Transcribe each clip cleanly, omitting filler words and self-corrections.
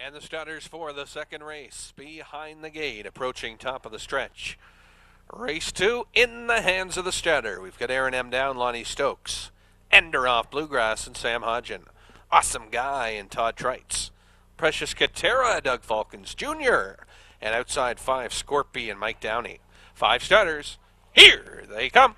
And the starters for the second race behind the gate, approaching top of the stretch. Race 2 in the hands of the starter. We've got Aaron M. Down, Lonnie Stokes, Ender off Bluegrass, and Sam Hodgin. Awesome Guy and Todd Trites. Precious Katera, Doug Falcons Jr. And outside 5, Scorpy and Mike Downey. 5 starters. Here they come.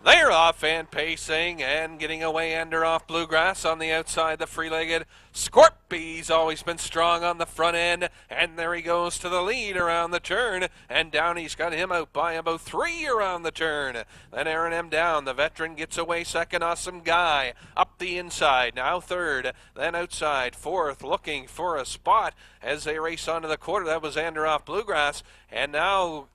They're off and pacing and getting away. Ender off Bluegrass on the outside. The free-legged Scorpy's always been strong on the front end. And there he goes to the lead around the turn. And Downey's got him out by about 3 around the turn. Then Aaron M. Down, the veteran, gets away second. Awesome Guy up the inside, now third. Then outside, fourth, looking for a spot as they race onto the quarter. That was Ender off Bluegrass. And now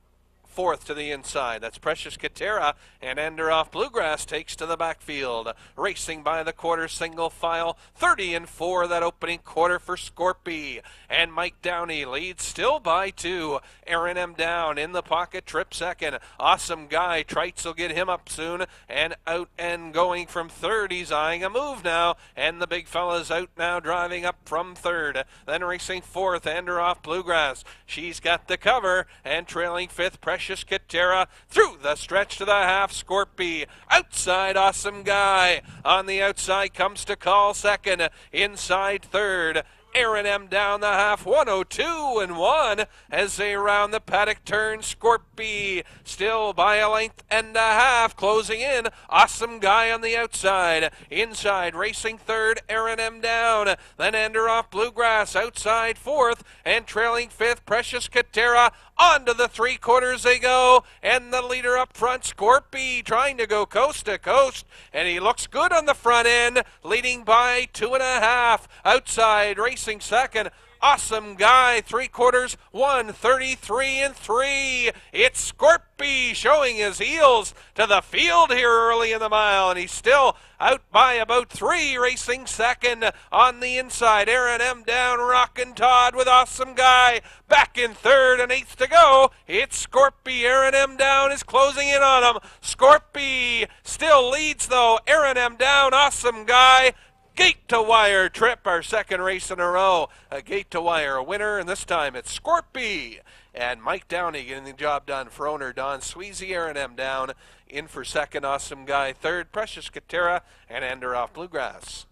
fourth to the inside. That's Precious Katera, and Ender off Bluegrass takes to the backfield. Racing by the quarter, single file, 30-4 that opening quarter for Scorpy. And Mike Downey leads still by 2. Aaron M. Down in the pocket, trip second. Awesome Guy, Trites will get him up soon, and out and going from third. He's eyeing a move now, and the big fella's out now, driving up from third. Then racing fourth, Ender off Bluegrass. She's got the cover, and trailing fifth, Precious Katera through the stretch to the half. Scorpy outside, Awesome Guy on the outside comes to call second. Inside third, Aaron M. Down the half, 102-1 as they round the paddock turn. Scorpy still by a length and a half, closing in. Awesome Guy on the outside. Inside, racing third, Aaron M. Down. Then Ender off Bluegrass, outside fourth, and trailing fifth, Precious Katera. Onto the 3/4 they go, and the leader up front, Scorpy, trying to go coast to coast, and he looks good on the front end, leading by 2.5. Outside, racing second, Awesome Guy, 3/4, 1:33-3. It's Scorpy showing his heels to the field here early in the mile, and he's still out by about 3, racing second on the inside. Aaron M. Down, rockin' Todd with Awesome Guy back in third, and 8th to go. It's Scorpy. Aaron M. Down is closing in on him. Scorpy still leads though. Aaron M. Down, Awesome Guy. Gate-to-wire trip, our second race in a row. A gate-to-wire winner, and this time it's Scorpy. And Mike Downey getting the job done for owner Don Sweezy. Aaron M. Down in for second, Awesome Guy third, Precious Katera, and Ender off Bluegrass.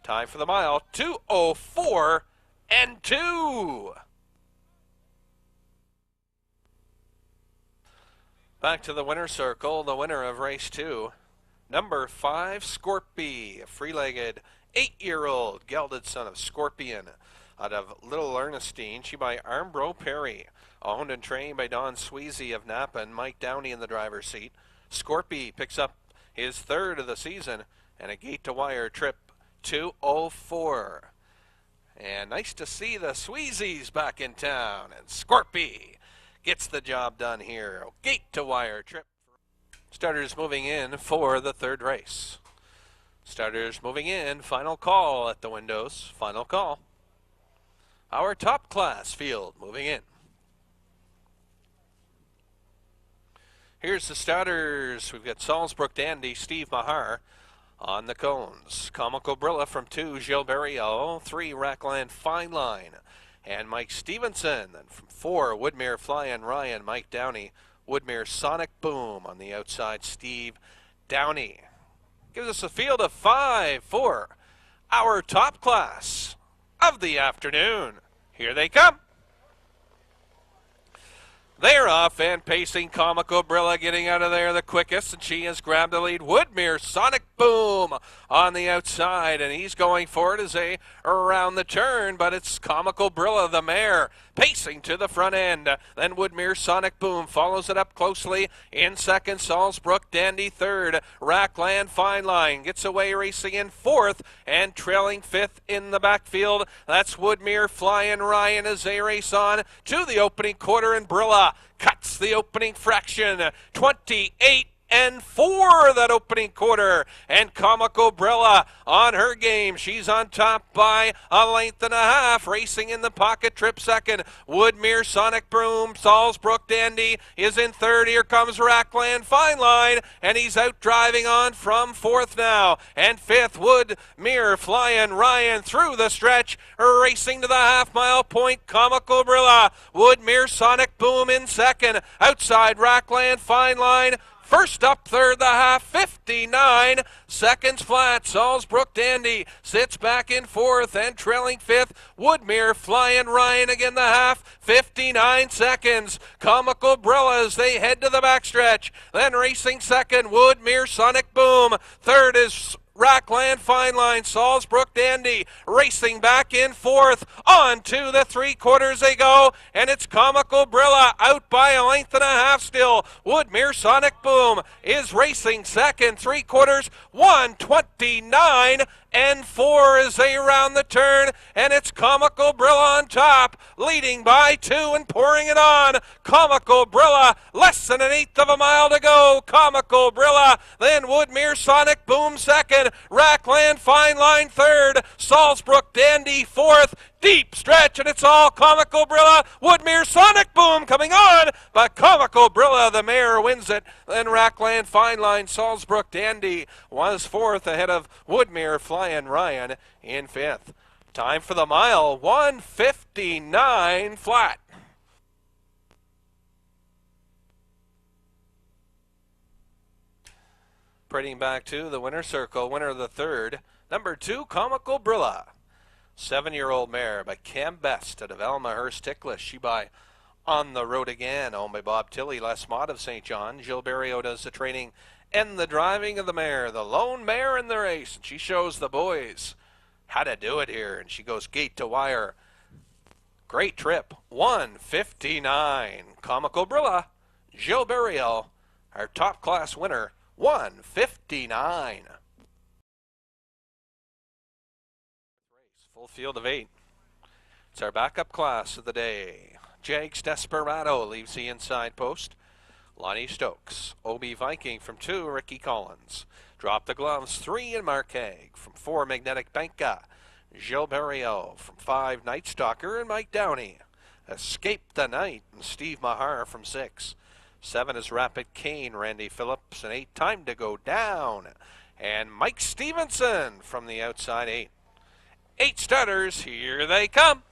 Time for the mile, 2:04-2. Back to the winner's circle, the winner of race 2. Number 5, Scorpy, a free-legged 8-year-old gelded son of Scorpion out of Little Ernestine. She by Armbro Perry, owned and trained by Don Sweezy of Napa and Mike Downey in the driver's seat. Scorpy picks up his third of the season and a gate-to-wire trip, 2:04. And nice to see the Sweezys back in town, and Scorpy gets the job done here. Gate-to-wire trip. Starters moving in for the third race. Starters moving in. Final call at the windows. Final call. Our top class field moving in. Here's the starters. We've got Salzbrook Dandy, Steve Mahar on the cones. Comical Brilla from 2, Gilles Barriel. 3, Rackland Fine Line and Mike Stevenson. Then from 4, Woodmere Flying Ryan, Mike Downey. Woodmere Sonic Boom on the outside, Steve Downey. Gives us a field of 5 for our top class of the afternoon. Here they come. They're off and pacing. Comical Brilla getting out of there the quickest, and she has grabbed the lead. Woodmere Sonic Boom on the outside, and he's going for it as they around the turn, but it's Comical Brilla, the mare, pacing to the front end. Then Woodmere Sonic Boom follows it up closely. In second, Salzbrook Dandy third. Rackland Fine Line gets away racing in fourth, and trailing fifth in the backfield. That's Woodmere Flying Ryan as they race on to the opening quarter, and Brilla cuts the opening fraction, 28 and 4 that opening quarter. And Comical Brilla on her game. She's on top by a length and a half. Racing in the pocket, trip second. Woodmere, Sonic Broom, Salzbrook Dandy is in third. Here comes Rackland Fine Line, and he's out driving on from fourth now. And fifth, Woodmere Flying Ryan through the stretch, racing to the half-mile point. Comical Brilla, Woodmere Sonic Boom in second. Outside Rackland Fine Line. First up, third, the half, 59 seconds flat. Salzbrook Dandy sits back in fourth, and trailing fifth, Woodmere Flying Ryan again the half, 59 seconds. Comical Brilla as they head to the backstretch. Then racing second, Woodmere Sonic Boom. Third is Rackland Fine Line, Salzbrook Dandy racing back in fourth. On to the three-quarters they go, and it's Comical Brilla out by a length and a half still. Woodmere Sonic Boom is racing second, three-quarters, 1:29 and 4 as they round the turn, and it's Comical Brilla on top, leading by 2 and pouring it on. Comical Brilla, less than an eighth of a mile to go. Comical Brilla, then Woodmere Sonic Boom second, Rackland Fine Line third, Salzbrook Dandy fourth. Deep stretch, and it's all Comical Brilla. Woodmere Sonic Boom coming on, but Comical Brilla, the mare, wins it. Then Rackland Fine Line, Salzbrook Dandy was fourth ahead of Woodmere Flying Ryan in fifth. Time for the mile, 1:59 flat. Parading back to the winner's circle, winner of the third, number 2, Comical Brilla. 7-year-old mare by Cam Best out of Almahurst Ticklish. She by On the Road Again, owned by Bob Tilley, Les Mott of St. John. Jill Barrio does the training and the driving of the mare, the lone mare in the race. And she shows the boys how to do it here, and she goes gate to wire. Great trip, 1:59. Comical Brilla, Jill Barrio, our top class winner, 1:59. Full field of 8. It's our backup class of the day. Jags Desperado leaves the inside post. Lonnie Stokes. OB Viking from 2, Ricky Collins. Drop the Gloves, 3, and Mark Haig. From 4, Magnetic Banka. Gilles Barrio. From 5, Night Stalker and Mike Downey. Escape the Night and Steve Mahar from 6. 7 is Rapid Cane, Randy Phillips. And 8, Time to Go Down. And Mike Stevenson from the outside 8. 8 starters, here they come.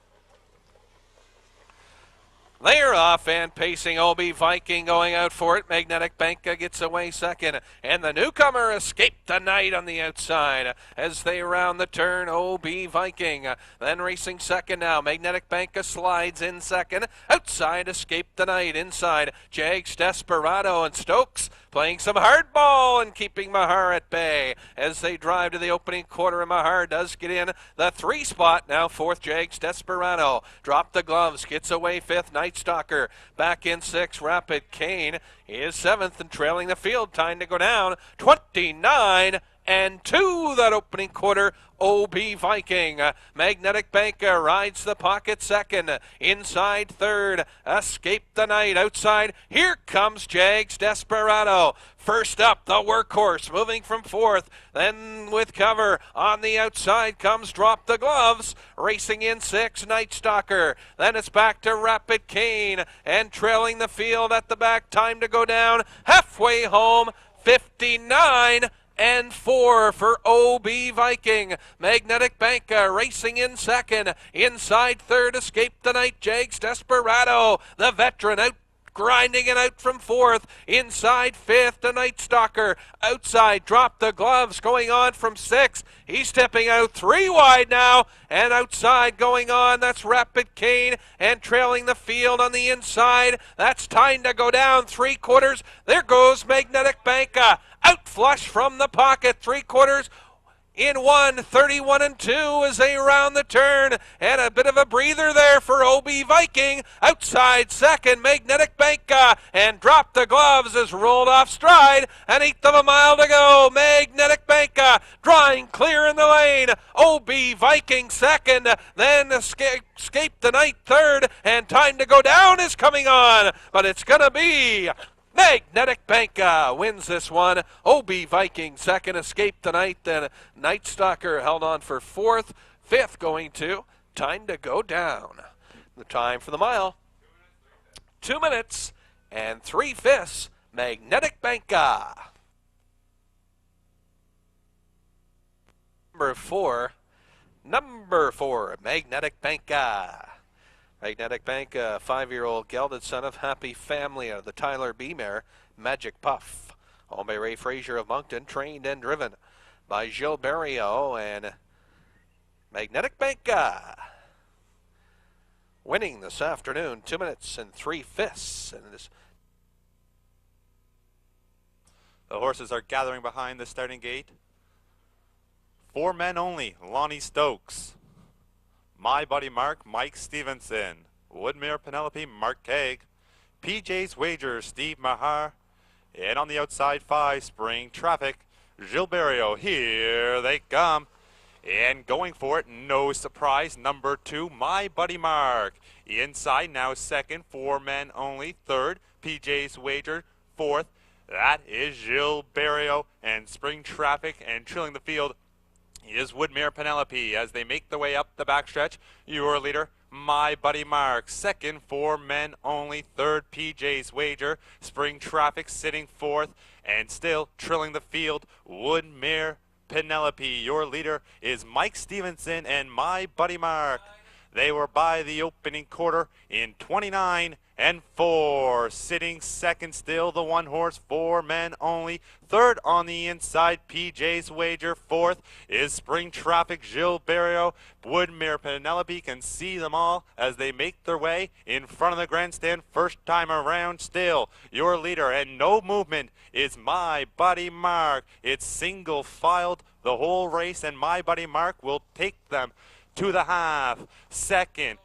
They're off and pacing. OB Viking going out for it. Magnetic Banka gets away second. And the newcomer Escape the Night on the outside as they round the turn. OB Viking. Then racing second now. Magnetic Banka slides in second. Outside Escape the Night. Inside Jags Desperado and Stokes playing some hardball and keeping Mahar at bay as they drive to the opening quarter. And Mahar does get in the 3 spot. Now 4th Jags Desperado. Drop the Gloves. Gets away 5th. Night Stalker back in 6th. Rapid Cane is 7th and trailing the field. Time to go down. 29 and 2 that opening quarter. OB Viking. Magnetic Banka rides the pocket second. Inside third. Escape the Night. Outside. Here comes Jags Desperado. First up, the workhorse moving from 4th. Then with cover on the outside comes Drop the Gloves. Racing in 6, Night Stalker. Then it's back to Rapid Cane. And trailing the field at the back. Time to go down. Halfway home. 59 and 4 for OB Viking. Magnetic Banka racing in second. Inside third, Escape the Night, Jags Desperado. The veteran out grinding it out from 4th. Inside 5th, the Night Stalker. Outside, Drop the Gloves going on from 6th. He's stepping out 3 wide now. And outside going on, that's Rapid Cane. And trailing the field on the inside, that's Time to Go Down, 3/4. There goes Magnetic Banka. Out flush from the pocket, 3/4. In 1, 31 and 2 as they round the turn. And a bit of a breather there for OB Viking. Outside second, Magnetic Banka. And Drop the Gloves is rolled off stride. An eighth of a mile to go. Magnetic Banka drawing clear in the lane. OB Viking second. Then Escape the Night third. And Time to Go Down is coming on. But it's going to be Magnetic Banka wins this one. OB Viking second, escaped tonight. Then Night Stalker held on for fourth. Fifth going to Time to Go Down. The time for the mile, 2 minutes and 3/5. Magnetic Banka. Number four, Magnetic Banka. Magnetic Banka, 5-year-old gelded son of Happy Family of the Tyler B mare, Magic Puff. Owned by Ray Frazier of Moncton, trained and driven by Gilles Barrio, and Magnetic Banka winning this afternoon, 2 minutes and 3/5. And this The horses are gathering behind the starting gate. 4 men only, Lonnie Stokes. My Buddy Mark, Mike Stevenson. Woodmere Penelope, Mark Haig. PJ's Wager, Steve Mahar. And on the outside 5, Spring Traffic, Gilles Barrio. Here they come. And going for it, no surprise, number 2, My Buddy Mark. Inside now second, 4 men only. Third, PJ's Wager. Fourth, that is Gilles Barrio and Spring Traffic. And trilling the field is Woodmere Penelope as they make their way up the backstretch. Your leader, My Buddy Mark. Second, 4 men only. Third, PJ's Wager. Spring Traffic sitting fourth. And still trilling the field, Woodmere Penelope. Your leader is Mike Stevenson and My Buddy Mark. They were by the opening quarter in 29 and 4. Sitting second still, the 1 horse, 4 men only. Third on the inside, PJ's Wager. Fourth is Spring Traffic, Gilles Barrio. Woodmere Penelope can see them all as they make their way in front of the grandstand. First time around still. Your leader and no movement is My Buddy Mark. It's single filed the whole race, and My Buddy Mark will take them to the half. Second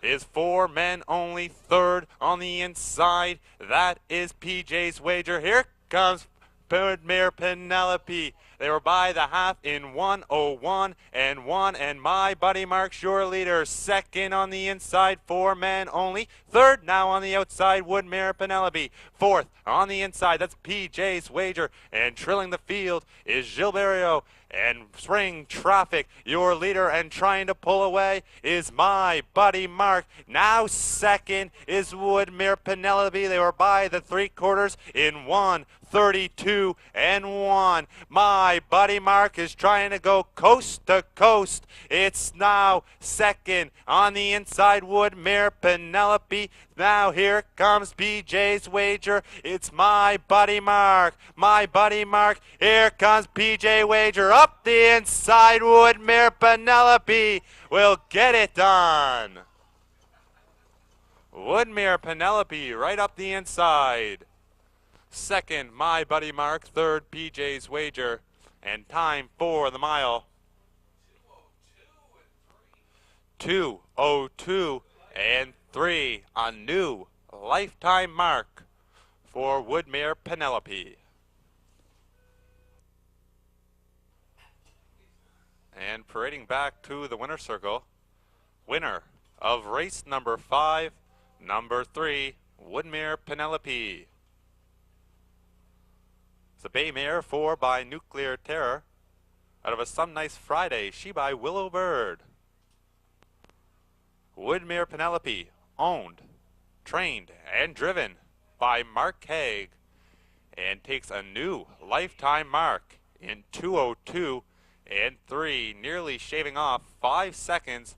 is 4 men only. Third on the inside, that is PJ's Wager. Here comes Woodmere Penelope. They were by the half in 1:01 and 1, and My Buddy Mark's your leader. Second on the inside, 4 men only. Third now on the outside, Woodmere Penelope. Fourth on the inside, that's PJ's Wager. And trilling the field is Gilles Barrio and Spring Traffic. Your leader and trying to pull away is My Buddy Mark. Now second is Woodmere Penelope. They were by the 3/4 in 1:32 and 1. My Buddy Mark is trying to go coast to coast. It's now second on the inside, Woodmere Penelope. Now here comes PJ's Wager. It's My Buddy Mark. My Buddy Mark. Here comes PJ Wager. Up the inside, Woodmere Penelope will get it done. Woodmere Penelope right up the inside. Second, My Buddy Mark. Third, PJ's Wager. And time for the mile, 2:02 and 3. A new lifetime mark for Woodmere Penelope. And parading back to the winner's circle, winner of race number 5, number 3, Woodmere Penelope. It's a bay mare 4 by Nuclear Terror. Out of a Some Nice Friday, she by Willow Bird. Woodmere Penelope, owned, trained, and driven by Mark Haig, and takes a new lifetime mark in 2:02 and 3, nearly shaving off 5 seconds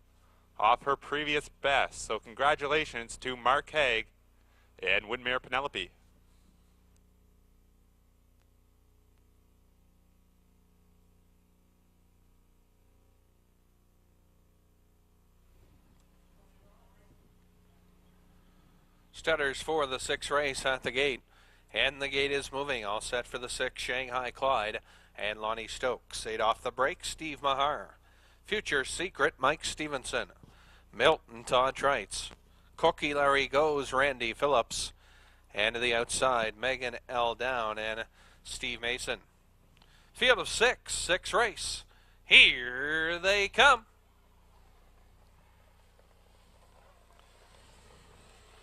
off her previous best. So congratulations to Mark Haig and Woodmere Penelope. Stutters for the 6th race at the gate. And the gate is moving. All set for the 6th, Shanghai Clyde and Lonnie Stokes. 8 off the break, Steve Mahar. Future Secret, Mike Stevenson. Milton, Todd Trites. Cookie Larry Goes, Randy Phillips. And to the outside, Megan L. Down and Steve Mason. Field of 6, 6th race. Here they come.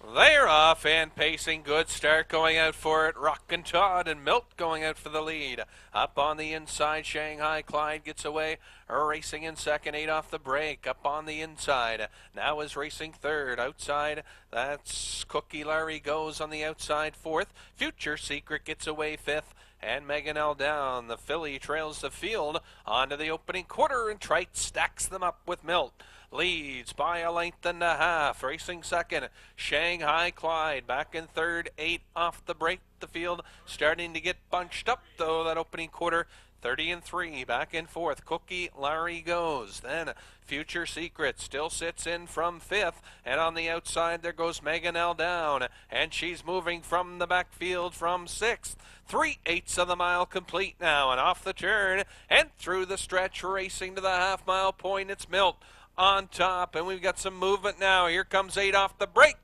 They're off and pacing. Good start going out for it. Rockin' Todd and Milt going out for the lead. Up on the inside, Shanghai Clyde gets away. Racing in second, 8 off the break. Up on the inside. Now is racing third. Outside, that's Cookie Larry goes on the outside fourth. Future Secret gets away fifth. And Megan L down. The filly trails the field onto the opening quarter, and Trite stacks them up with Milt. Leads by a length and a half. Racing second, Shanghai Clyde. Back in third, 8 off the break. The field starting to get bunched up, though, that opening quarter. 30-3, back in fourth. Cookie Larry goes. Then Future Secret still sits in from fifth. And on the outside, there goes Megan L down. And she's moving from the backfield from sixth. 3/8 of the mile complete now. And off the turn and through the stretch, racing to the half-mile point. It's Milt on top. And we've got some movement now. Here comes 8 off the break.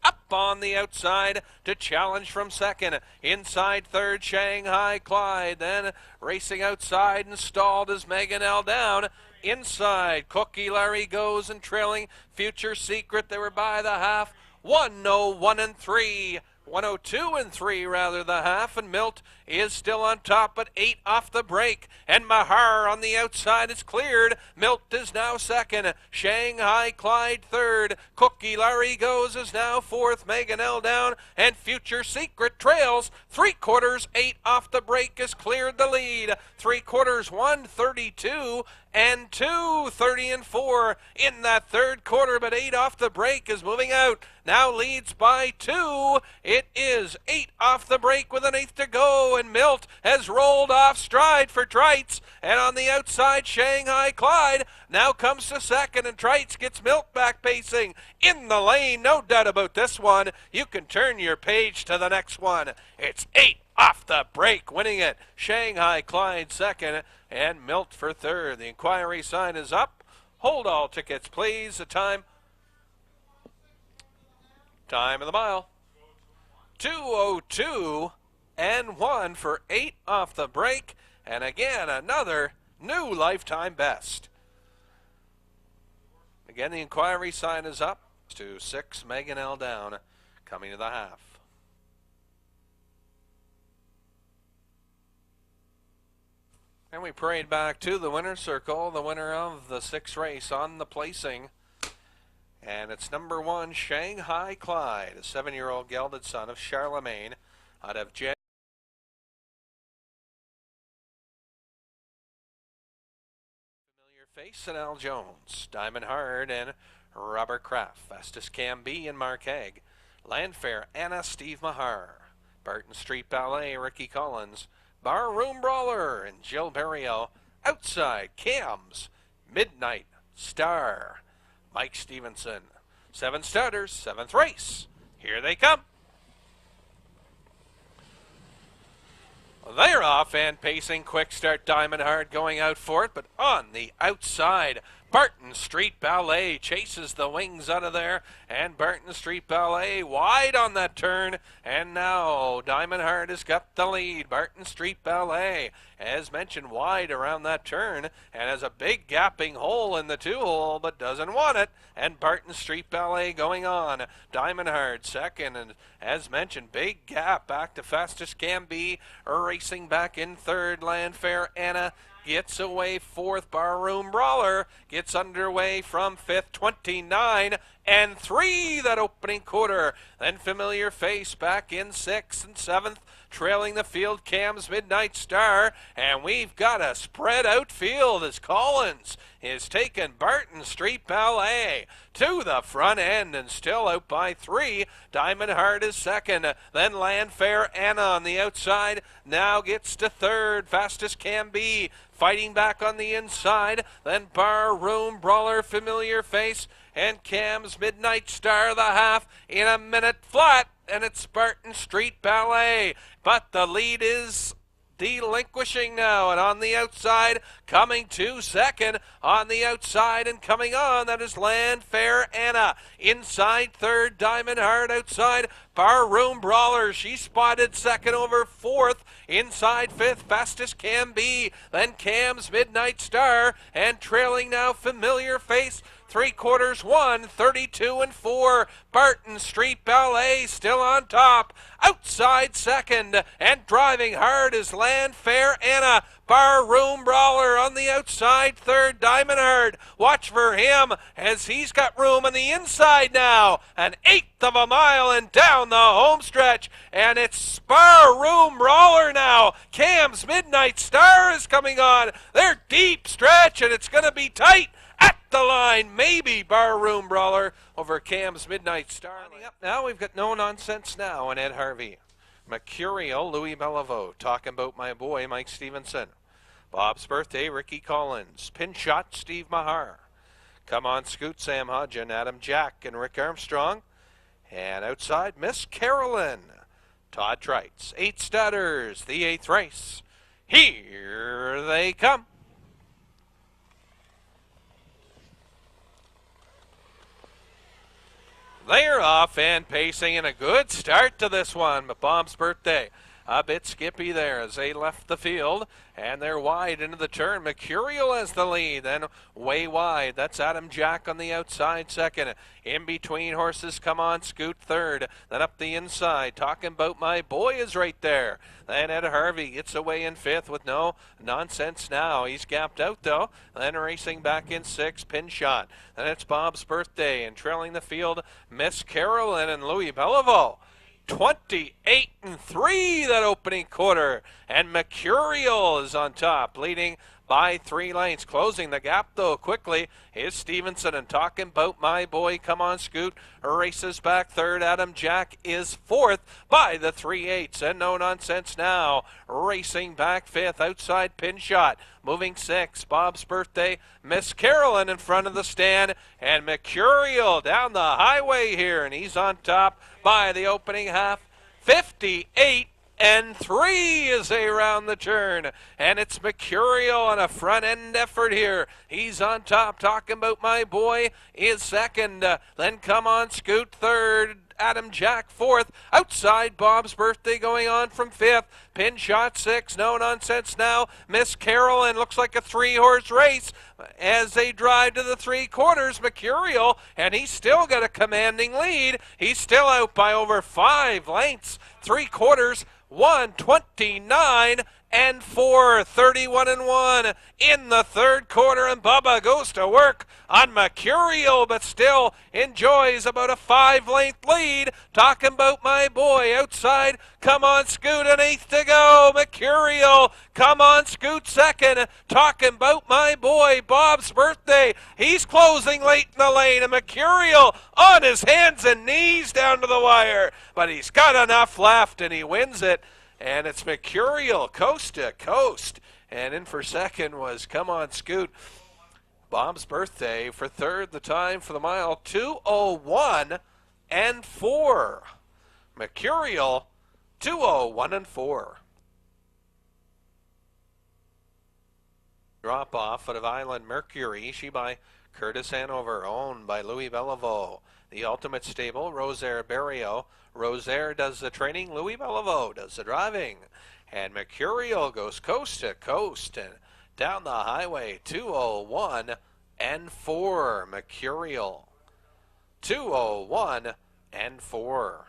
Up on the outside to challenge from second. Inside third, Shanghai Clyde. Then racing outside and stalled is Megan L down. Inside, Cookie Larry goes and trailing Future Secret. They were by the half. 101-3. 102-3 rather, the half, and Milt is still on top at 8 off the break, and Mahar on the outside is cleared. Milt is now second, Shanghai Clyde third, Cookie Larry goes is now fourth, Megan L down, and Future Secret trails. 3/4, 8 off the break has cleared the lead. 3/4, 1:32 and 2, 30-4 in that third quarter, but 8 off the break is moving out. Now leads by 2. It is 8 off the break with an eighth to go, and Milt has rolled off stride for Trites. And on the outside, Shanghai Clyde now comes to second, and Trites gets Milt back pacing in the lane. No doubt about this one. You can turn your page to the next one. It's 8 off the break, winning it. Shanghai Clyde second, and Milt for third. The inquiry sign is up. Hold all tickets, please. The time of the mile. 2:02 and 1 for 8 off the break. And again, another new lifetime best. Again, the inquiry sign is up to 6, Megan L down, coming to the half. And we parade back to the winner's circle, the winner of the 6th race on the placing. And it's number 1, Shanghai Clyde, a 7-year-old gelded son of Charlemagne out of Familiar Face and Al Jones, Diamond Hard and Robert Kraft, Fastest Cam B and Mark Egg, Landfair Anna Steve Mahar, Barton Street Ballet Ricky Collins, Barroom Brawler and Jill Berrio, Outside Cams, Midnight Star, Mike Stevenson. 7 starters, 7th race. Here they come. They're off and pacing. Quick start, Diamond Hard going out for it, but on the outside, Barton Street Ballet chases the wings out of there, and Barton Street Ballet wide on that turn, and now Diamond Hard has got the lead. Barton Street Ballet, as mentioned, wide around that turn, and has a big gapping hole in the 2-hole, but doesn't want it, and Barton Street Ballet going on. Diamond Hard second, and as mentioned, big gap back to Fastest Can Be, racing back in third, Landfair Anna gets away fourth. Barroom Brawler gets underway from fifth. 29 and 3 that opening quarter. Then Familiar Face back in 6th and 7th, trailing the field, Cam's Midnight Star. And we've got a spread out field as Collins is taking Barton Street Ballet to the front end and still out by 3. Diamond Heart is second. Then Landfair Anna on the outside now gets to third. Fastest Can Be fighting back on the inside. Then Barroom Brawler, Familiar Face, and Cam's Midnight Star the half in a minute flat, and it's Barton Street Ballet. But the lead is delinquishing now, and on the outside, coming to second, on the outside and coming on, that is Landfair Anna. Inside third, Diamond Heart. Outside, Barroom Brawler. She spotted second over fourth. Inside fifth, Fastest Can Be. Then Cam's Midnight Star, and trailing now Familiar Face 3/4 1, 32 and 4. Barton Street Ballet still on top. Outside second and driving hard is Landfair Anna. Barroom Brawler on the outside third. Diamond Hard. Watch for him as he's got room on the inside now. An eighth of a mile and down the home stretch. And it's Barroom Brawler now. Cam's Midnight Star is coming on. They're deep stretch and it's going to be tight. At the line, maybe Barroom Brawler over Cam's Midnight Star. Lining up now, we've got No Nonsense Now and Ed Harvey. Mercurial, Louis Bellevaux. Talking about my boy, Mike Stevenson. Bob's Birthday, Ricky Collins. Pin Shot, Steve Mahar. Come On Scoot, Sam Hodgin, Adam Jack, and Rick Armstrong. And outside, Miss Carolyn. Todd Trites. 8 Stutters, the 8th race. Here they come. They're off and pacing, and a good start to this one. But Bob's Birthday, a bit skippy there as they left the field, and they're wide into the turn. Mercurial has the lead, then way wide. That's Adam Jack on the outside second. In between horses, Come On Scoot third. Then up the inside, Talking About My Boy is right there. Then Ed Harvey gets away in fifth with No Nonsense Now. He's gapped out though. Then racing back in sixth, Pin Shot. Then it's Bob's Birthday, and trailing the field, Miss Carolyn and Louis Bellevaux. 28 and 3 that opening quarter, and Mercurial is on top, leading by 3 lengths. Closing the gap though quickly is Stevenson, and Talking About My Boy, Come On Scoot races back third. Adam Jack is fourth by the 3/8, and No Nonsense Now racing back fifth. Outside Pin Shot moving sixth. Bob's Birthday, Miss Carolyn in front of the stand, and Mercurial down the highway here, and he's on top by the opening half. 58 and 3 as they round the turn, and it's Mercurial on a front end effort here. He's on top. Talking About My Boy is second, then Come On Scoot third. Adam Jack fourth. Outside Bob's Birthday going on from fifth. Pin Shot sixth. No Nonsense Now. Miss Carolyn, looks like a 3-horse race as they drive to the 3/4. Mercurial, and he's still got a commanding lead. He's still out by over 5 lengths. 3/4, 129 and 4, 31 and 1 in the 3rd quarter, and Bubba goes to work on Mercurial, but still enjoys about a 5-length lead. Talking About My Boy outside. Come On Scoot, an 8th to go. Mercurial, Come On Scoot second. Talking About My Boy, Bob's Birthday. He's closing late in the lane, and Mercurial on his hands and knees down to the wire, but he's got enough left, and he wins it. And it's Mercurial coast to coast. And in for second was Come On Scoot. Bob's Birthday for third. The time for the mile, 2:01 and 4. Mercurial, 2:01 and 4. Drop off out of Island Mercury. She by Curtis Hanover, owned by Louis Bellevaux. The Ultimate Stable, Rosaire Barrio. Rosaire does the training, Louis Bellevaux does the driving. And Mercurial goes coast to coast and down the highway, 2:01 and 4. Mercurial, 2:01 and 4.